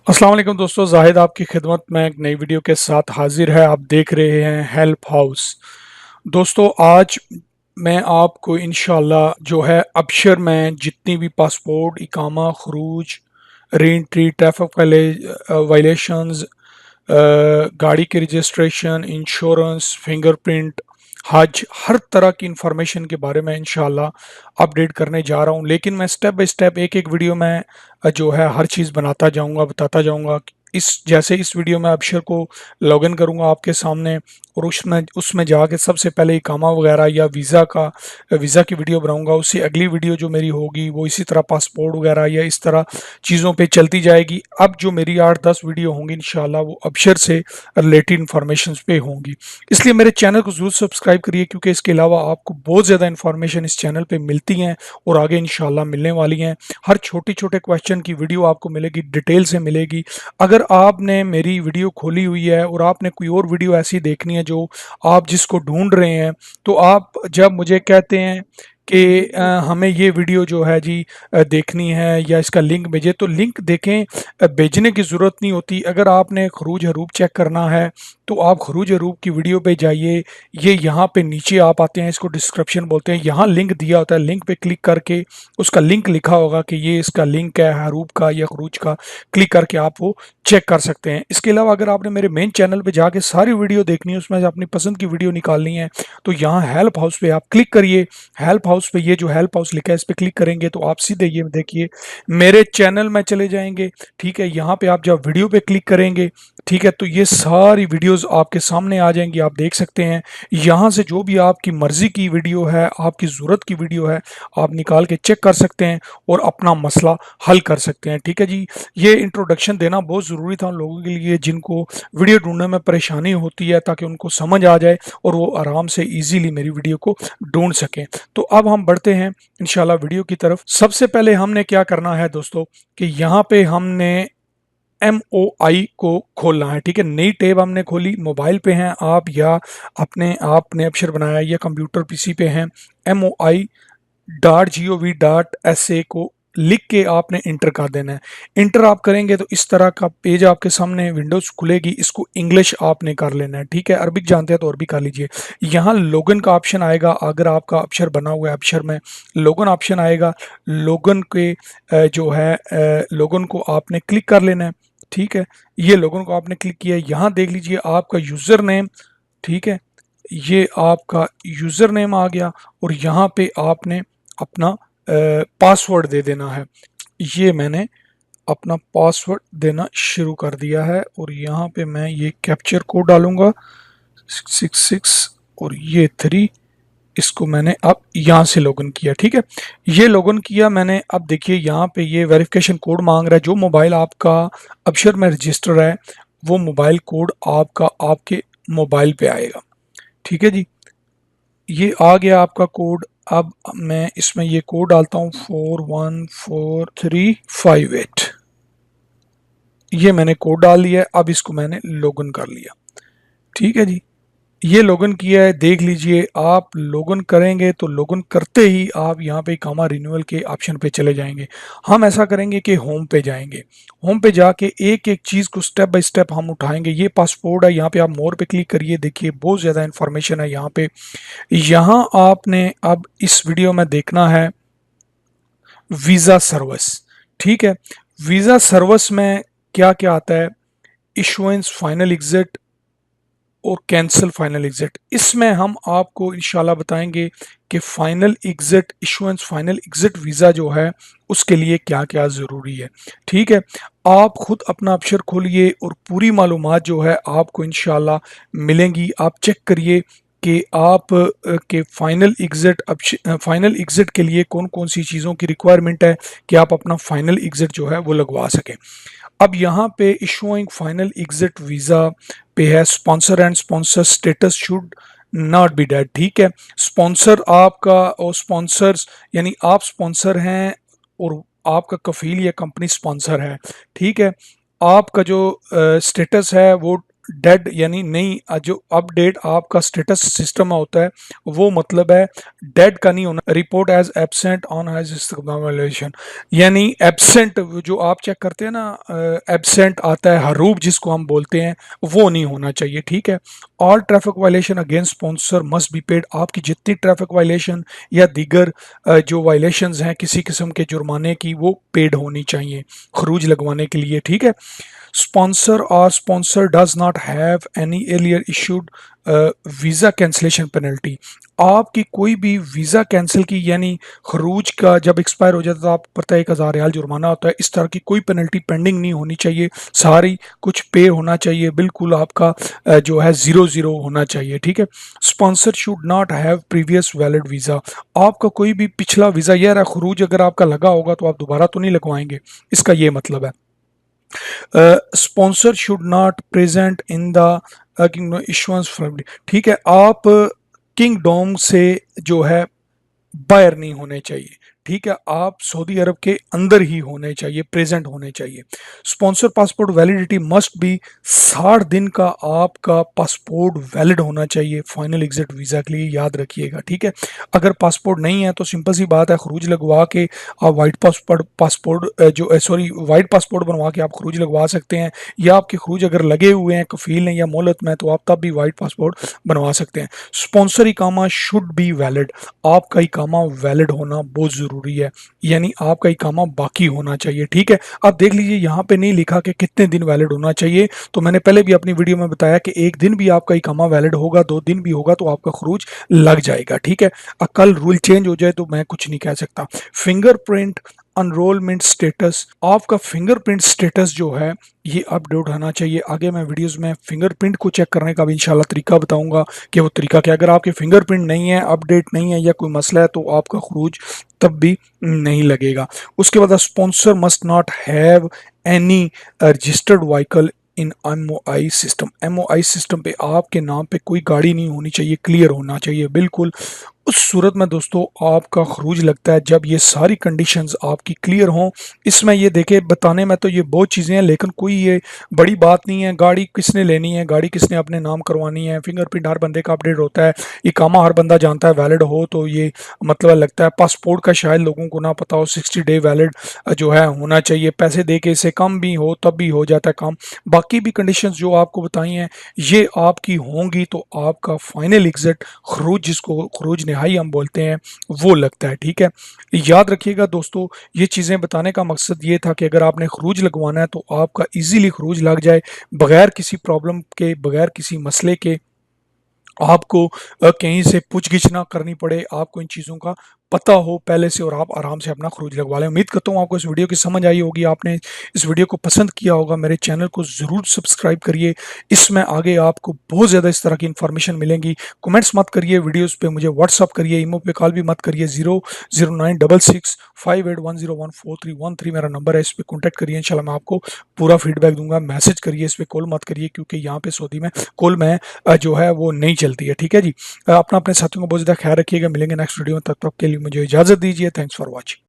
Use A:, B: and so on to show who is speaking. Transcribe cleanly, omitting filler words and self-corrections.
A: अस्सलाम वालेकुम दोस्तों, जाहिद आपकी खिदमत में एक नई वीडियो के साथ हाजिर है। आप देख रहे हैं हेल्प हाउस। दोस्तों, आज मैं आपको इंशाल्लाह जो है अबशर में जितनी भी पासपोर्ट, इकामा, खरूज, रीएंट्री, ट्रैफिक वायलेशंस, गाड़ी की रजिस्ट्रेशन, इंश्योरेंस, फिंगरप्रिंट, हज, हर तरह की इंफॉर्मेशन के बारे में इंशाल्लाह अपडेट करने जा रहा हूं। लेकिन मैं स्टेप बाय स्टेप एक एक वीडियो में जो है हर चीज़ बनाता जाऊंगा, बताता जाऊंगा। इस वीडियो में अबशर को लॉगिन करूंगा आपके सामने, और उसमें उसमें जाके सबसे पहले इकामा वगैरह या वीज़ा की वीडियो बनाऊंगा। उससे अगली वीडियो जो मेरी होगी वो इसी तरह पासपोर्ट वगैरह या इस तरह चीज़ों पे चलती जाएगी। अब जो मेरी 8-10 वीडियो होंगी इंशाल्लाह वो अबशर से रिलेटेड इंफॉर्मेशन पे होंगी। इसलिए मेरे चैनल को ज़रूर सब्सक्राइब करिए, क्योंकि इसके अलावा आपको बहुत ज़्यादा इंफॉर्मेशन इस चैनल पे मिलती हैं और आगे इंशाल्लाह मिलने वाली हैं। हर छोटे छोटे क्वेश्चन की वीडियो आपको मिलेगी, डिटेल से मिलेगी। अगर आपने मेरी वीडियो खोली हुई है और आपने कोई और वीडियो ऐसी देखनी है जो आप जिसको ढूंढ रहे हैं, तो आप जब मुझे कहते हैं कि हमें ये वीडियो जो है जी देखनी है या इसका लिंक भेजें, तो लिंक देखें, भेजने की ज़रूरत नहीं होती। अगर आपने खरूज हरूब चेक करना है तो आप खरूज हरूब की वीडियो पे जाइए। ये यहाँ पे नीचे आप आते हैं, इसको डिस्क्रिप्शन बोलते हैं, यहाँ लिंक दिया होता है। लिंक पे क्लिक करके उसका लिंक लिखा होगा कि ये इसका लिंक है हरूब का या खरूज का, क्लिक करके आप वो चेक कर सकते हैं। इसके अलावा अगर आपने मेरे मेन चैनल पे जाके सारी वीडियो देखनी है, उसमें से अपनी पसंद की वीडियो निकालनी है, तो यहाँ हेल्प हाउस पे आप क्लिक करिए। हेल्प हाउस पे ये जो हेल्प हाउस लिखा है इस पे क्लिक करेंगे तो आप सीधे ये देखिए मेरे चैनल में चले जाएंगे। ठीक है, यहाँ पे आप जब वीडियो पे क्लिक करेंगे, ठीक है, तो ये सारी वीडियोस आपके सामने आ जाएंगी, आप देख सकते हैं। यहाँ से जो भी आपकी मर्जी की वीडियो है, आपकी ज़रूरत की वीडियो है, आप निकाल के चेक कर सकते हैं और अपना मसला हल कर सकते हैं। ठीक है जी, ये इंट्रोडक्शन देना बहुत ज़रूरी था उन लोगों के लिए जिनको वीडियो ढूंढने में परेशानी होती है, ताकि उनको समझ आ जाए और वो आराम से ईजीली मेरी वीडियो को ढूंढ सकें। तो अब हम बढ़ते हैं इंशाल्लाह वीडियो की तरफ। सबसे पहले हमने क्या करना है दोस्तों, कि यहाँ पे हमने MOI को खोलना है। ठीक है, नई टैब हमने खोली, मोबाइल पे हैं आप या अपने आपने अक्षर बनाया या कंप्यूटर पीसी पे हैं। MOI.gov.sa को लिख के आपने इंटर कर देना है। इंटर आप करेंगे तो इस तरह का पेज आपके सामने विंडोज खुलेगी। इसको इंग्लिश आपने कर लेना है। ठीक है, अरबिक जानते हैं तो अरबिक कर लीजिए। यहाँ लोगन का ऑप्शन आएगा, अगर आपका अक्षर बना हुआ है अक्षर में लोगन ऑप्शन आएगा। लोगन के जो है लोगन को आपने क्लिक कर लेना है। ठीक है, ये लोगों को आपने क्लिक किया, यहाँ देख लीजिए आपका यूज़र नेम। ठीक है, ये आपका यूज़र नेम आ गया और यहाँ पे आपने अपना पासवर्ड दे देना है। ये मैंने अपना पासवर्ड देना शुरू कर दिया है और यहाँ पे मैं ये कैप्चर कोड डालूंगा 666 और ये 3। इसको मैंने अब यहाँ से लॉगिन किया। ठीक है, ये लॉगिन किया मैंने। अब देखिए यहाँ पे ये वेरिफिकेशन कोड मांग रहा है। जो मोबाइल आपका अबशर में रजिस्टर है वो मोबाइल कोड आपका आपके मोबाइल पे आएगा। ठीक है जी, ये आ गया आपका कोड। अब मैं इसमें ये कोड डालता हूँ 414358। ये मैंने कोड डाल दिया है। अब इसको मैंने लॉगिन कर लिया। ठीक है जी, ये लॉगिन किया है, देख लीजिए। आप लॉगिन करेंगे तो लॉगिन करते ही आप यहाँ पे कामा रिन्यूअल के ऑप्शन पे चले जाएंगे। हम ऐसा करेंगे कि होम पे जाएंगे। होम पे जाके एक एक चीज़ को स्टेप बाय स्टेप हम उठाएंगे। ये पासपोर्ट है, यहाँ पे आप मोर पे क्लिक करिए, देखिए बहुत ज़्यादा इंफॉर्मेशन है यहाँ पे। यहाँ आपने अब इस वीडियो में देखना है वीज़ा सर्विस। ठीक है, वीज़ा सर्विस में क्या क्या आता है, इशुएंस, फाइनल एग्जिट और कैंसिल फाइनल एग्जिट। इसमें हम आपको इंशाल्लाह बताएंगे कि final exit issuance, final exit visa जो है उसके लिए क्या क्या ज़रूरी है। ठीक है, आप खुद अपना अक्षर खोलिए और पूरी मालूमात जो है आपको इंशाल्लाह मिलेंगी। आप चेक करिए कि आप के फाइनल एग्जिट के लिए कौन कौन सी चीज़ों की रिक्वायरमेंट है कि आप अपना फाइनल एग्जिट जो है वो लगवा सकें। अब यहाँ पे इशूइंग फाइनल एग्जिट वीज़ा पे है sponsor and sponsor status should not be dead. ठीक है, स्पॉन्सर आपका और स्पॉन्सर्स यानी आप स्पॉन्सर हैं और आपका कफील या कंपनी स्पॉन्सर है। ठीक है, आपका जो स्टेटस है वो डेड यानी नहीं, जो अपडेट आपका स्टेटस सिस्टम में होता है वो मतलब है डेड का नहीं होना। Report as absent on as इस्तेमालेशन, यानी एब्सेंट जो आप चेक करते हैं ना, एब्सेंट आता है हरूब जिसको हम बोलते हैं, वो नहीं होना चाहिए, ठीक है। All traffic violation against sponsor must be paid, आपकी जितनी ट्रैफिक वायलेशन या दीगर जो वायलेशंस हैं किसी किस्म के जुर्माने की, वो पेड होनी चाहिए खरूज लगवाने के लिए, ठीक है। sponsor or sponsor does not have any earlier issued visa cancellation penalty, आपकी कोई भी वीज़ा कैंसिल की यानी खरूज का जब एक्सपायर हो जाता है तो आप पता है 1000 रियाल जुर्माना होता है, इस तरह की कोई पेनल्टी पेंडिंग नहीं होनी चाहिए, सारी कुछ पे होना चाहिए, बिल्कुल आपका जो है 0 होना चाहिए, ठीक है। Sponsor should not have previous valid visa, आपका कोई भी पिछला वीज़ा, यार खरूज अगर आपका लगा होगा तो आप दोबारा तो नहीं लगवाएंगे, इसका ये मतलब है। Sponsor should not present in the issuance from, ठीक है। आप किंगडोम से जो है बाहर नहीं होने चाहिए, ठीक है, आप सऊदी अरब के अंदर ही होने चाहिए, प्रेजेंट होने चाहिए। Sponsor passport validity must be 60 दिन का आपका पासपोर्ट वैलिड होना चाहिए फाइनल एग्जिट वीज़ा के लिए, याद रखिएगा, ठीक है। अगर पासपोर्ट नहीं है तो सिंपल सी बात है, खरूज लगवा के आप वाइट पासपोर्ट पासपोर्ट जो सॉरी वाइट पासपोर्ट बनवा के आप खरूज लगवा सकते हैं, या आपके खरूज अगर लगे हुए हैं कफील हैं या मोहलत में तो आप तब भी वाइट पासपोर्ट बनवा सकते हैं। स्पॉन्सर इकामा शुड बी वैलिड, आपका इकामा वैलिड होना बहुत ज़रूरी है, यानी आपका इकामा बाकी होना चाहिए, ठीक है। अब देख लीजिए यहाँ पे नहीं लिखा कि कितने दिन वैलिड होना चाहिए, तो मैंने पहले भी अपनी वीडियो में बताया कि एक दिन भी आपका इकामा वैलिड होगा, 2 दिन भी होगा तो आपका खरूज लग जाएगा, ठीक है। कल रूल चेंज हो जाए तो मैं कुछ नहीं कह सकता। फिंगरप्रिंट अनरोलमेंट स्टेटस, आपका फिंगरप्रिंट स्टेटस जो है ये अपडेट होना चाहिए। आगे मैं वीडियोस में फिंगरप्रिंट को चेक करने का भी इंशाल्लाह तरीका बताऊंगा कि वो तरीका क्या, अगर आपके फिंगरप्रिंट नहीं है, अपडेट नहीं है या कोई मसला है तो आपका खरूज तब भी नहीं लगेगा। उसके बाद sponsor must not have any registered vehicle in MOI system, MOI system पे आपके नाम पे कोई गाड़ी नहीं होनी चाहिए, क्लियर होना चाहिए बिल्कुल। उस सूरत में दोस्तों आपका खरूज लगता है जब ये सारी कंडीशंस आपकी क्लियर हों। इसमें ये देखे बताने में तो ये बहुत चीज़ें हैं, लेकिन कोई ये बड़ी बात नहीं है। गाड़ी किसने लेनी है, गाड़ी किसने अपने नाम करवानी है, फिंगरप्रिंट हर बंदे का अपडेट होता है, इकामा हर बंदा जानता है वैलिड हो, तो ये मतलब लगता है पासपोर्ट का शायद लोगों को ना पता हो, 60 डे वैलिड जो है होना चाहिए, पैसे दे के इससे कम भी हो तब भी हो जाता है काम। बाकी भी कंडीशंस जो आपको बताई हैं ये आपकी होंगी तो आपका फाइनल एग्जिट खरूज, जिसको खरूज नहाई हम बोलते हैं, वो लगता है, ठीक है। याद रखिएगा दोस्तों, ये चीज़ें बताने का मकसद ये था कि अगर आपने खरूज लगवाना है तो आपका इजीली खरूज लग जाए, बगैर किसी प्रॉब्लम के, बगैर किसी मसले के, आपको कहीं से पूछगिछ ना करनी पड़े, आपको इन चीज़ों का पता हो पहले से और आप आराम से अपना खरूज लगवा लें। उम्मीद करता हूँ आपको इस वीडियो की समझ आई होगी, आपने इस वीडियो को पसंद किया होगा। मेरे चैनल को ज़रूर सब्सक्राइब करिए, इसमें आगे आपको बहुत ज़्यादा इस तरह की इन्फॉर्मेशन मिलेंगी। कमेंट्स मत करिए, वीडियोज़ पे मुझे व्हाट्सअप करिए, ईमो पे कॉल भी मत करिए। 009665810143113 मेरा नंबर है, इस पर कॉन्टैक्ट करिए, इंशाल्लाह मैं आपको पूरा फीडबैक दूंगा। मैसेज करिए, इस पर कॉल मत करिए क्योंकि यहाँ पे सऊदी में कॉल में जो है वो नहीं चलती है, ठीक है जी। अपना अपने साथियों को बहुत ज़्यादा ख्याल रखिएगा, मिलेंगे नेक्स्ट वीडियो में, तब तक के लिए मुझे इजाज़त दीजिए। Thanks for watching.